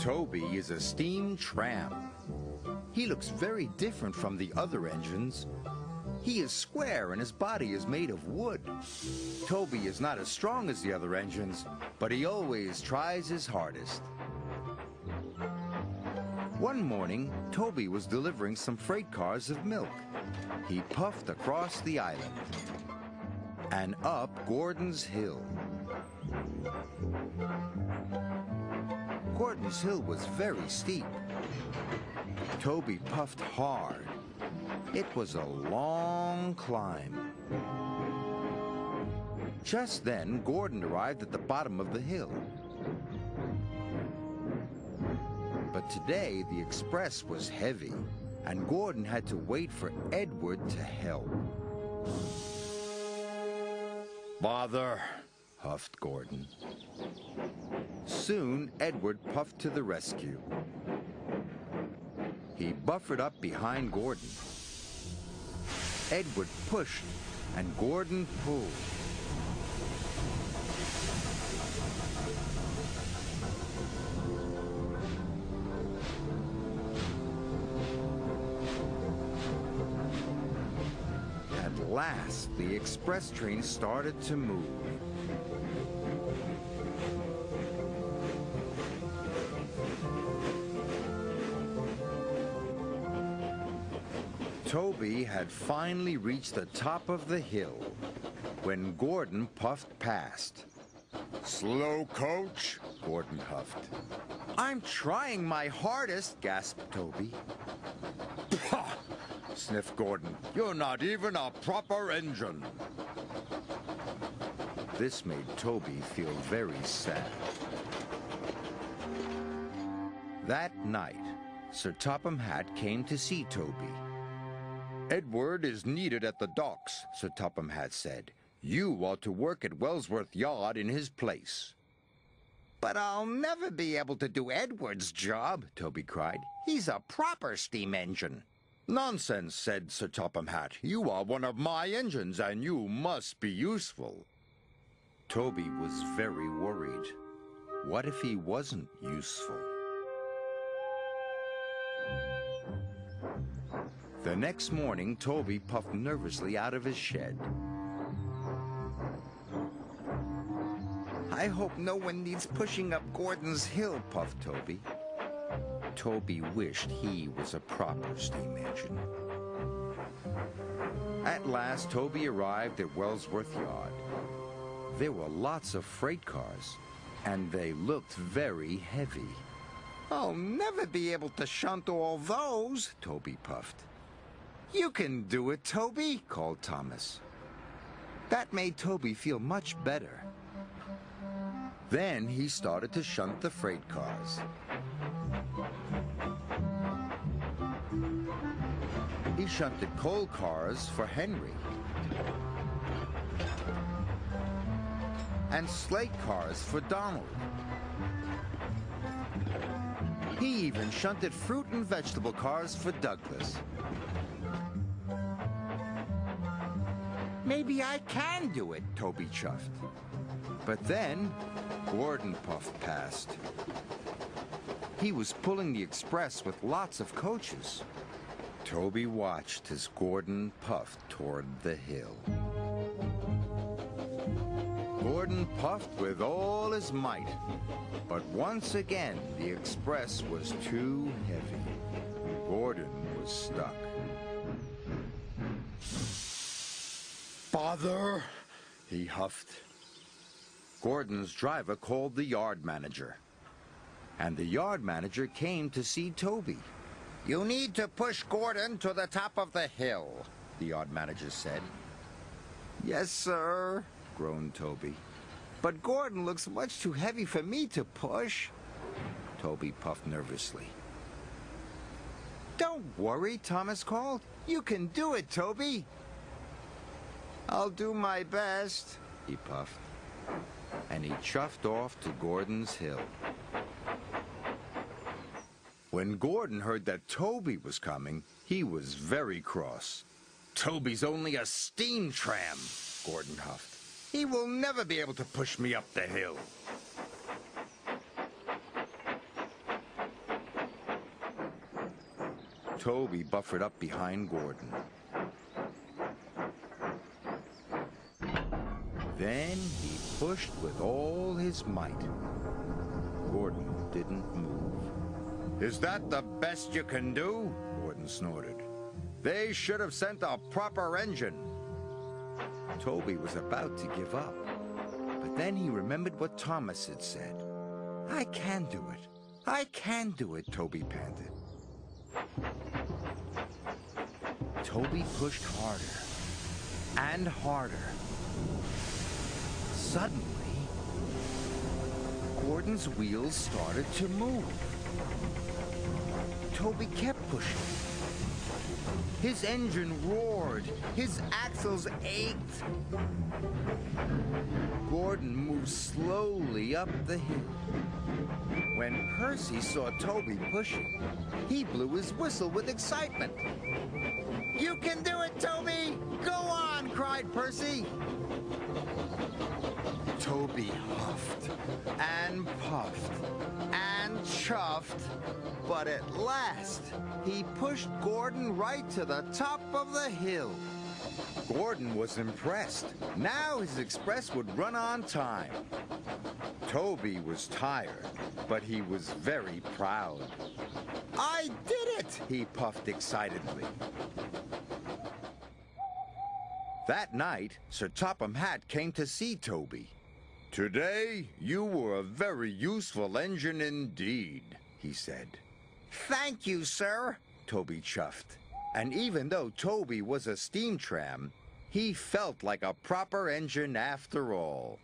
Toby is a steam tram. He looks very different from the other engines. He is square and his body is made of wood. Toby is not as strong as the other engines, but he always tries his hardest. One morning, Toby was delivering some freight cars of milk. He puffed across the island and up Gordon's Hill. Gordon's Hill was very steep. Toby puffed hard. It was a long climb. Just then, Gordon arrived at the bottom of the hill. But today, the express was heavy, and Gordon had to wait for Edward to help. "Bother," huffed Gordon. Soon, Edward puffed to the rescue. He buffered up behind Gordon. Edward pushed, and Gordon pulled. At last, the express train started to move. Toby had finally reached the top of the hill when Gordon puffed past. "Slow coach," Gordon huffed. "I'm trying my hardest," gasped Toby. "Pah!" sniffed Gordon. "You're not even a proper engine." This made Toby feel very sad. That night, Sir Topham Hatt came to see Toby. "Edward is needed at the docks," Sir Topham Hatt said. "You ought to work at Wellsworth Yard in his place." "But I'll never be able to do Edward's job," Toby cried. "He's a proper steam engine." "Nonsense," said Sir Topham Hatt. "You are one of my engines, and you must be useful." Toby was very worried. What if he wasn't useful? The next morning, Toby puffed nervously out of his shed. "I hope no one needs pushing up Gordon's Hill," puffed Toby. Toby wished he was a proper steam engine. At last, Toby arrived at Wellsworth Yard. There were lots of freight cars, and they looked very heavy. "I'll never be able to shunt all those," Toby puffed. "You can do it, Toby," called Thomas. That made Toby feel much better. Then he started to shunt the freight cars. He shunted coal cars for Henry and slate cars for Donald. He even shunted fruit and vegetable cars for Douglas. "Maybe I can do it," Toby chuffed. But then, Gordon puffed past. He was pulling the express with lots of coaches. Toby watched as Gordon puffed toward the hill. Gordon puffed with all his might, but once again the express was too heavy. Gordon was stuck. "Bother!" he huffed. Gordon's driver called the yard manager, and the yard manager came to see Toby. "You need to push Gordon to the top of the hill," the yard manager said. "Yes, sir," groaned Toby. "But Gordon looks much too heavy for me to push." Toby puffed nervously. "Don't worry," Thomas called. "You can do it, Toby." "I'll do my best," he puffed. And he chuffed off to Gordon's Hill. When Gordon heard that Toby was coming, he was very cross. "Toby's only a steam tram," Gordon huffed. "He will never be able to push me up the hill." Toby buffered up behind Gordon. Then he pushed with all his might. Gordon didn't move. "Is that the best you can do?" Gordon snorted. "They should have sent a proper engine." Toby was about to give up, but then he remembered what Thomas had said. "I can do it. I can do it," Toby panted. Toby pushed harder and harder. Suddenly, Gordon's wheels started to move. Toby kept pushing. His engine roared. His axles ached. Gordon moved slowly up the hill. When Percy saw Toby pushing, he blew his whistle with excitement. "You can do it, Toby! Go on!" cried Percy. Toby huffed and puffed and chuffed, but at last he pushed Gordon right to the top of the hill. Gordon was impressed. Now his express would run on time. Toby was tired, but he was very proud. "I did it!" he puffed excitedly. That night, Sir Topham Hatt came to see Toby. "Today, you were a very useful engine indeed," he said. "Thank you, sir," Toby chuffed. And even though Toby was a steam tram, he felt like a proper engine after all.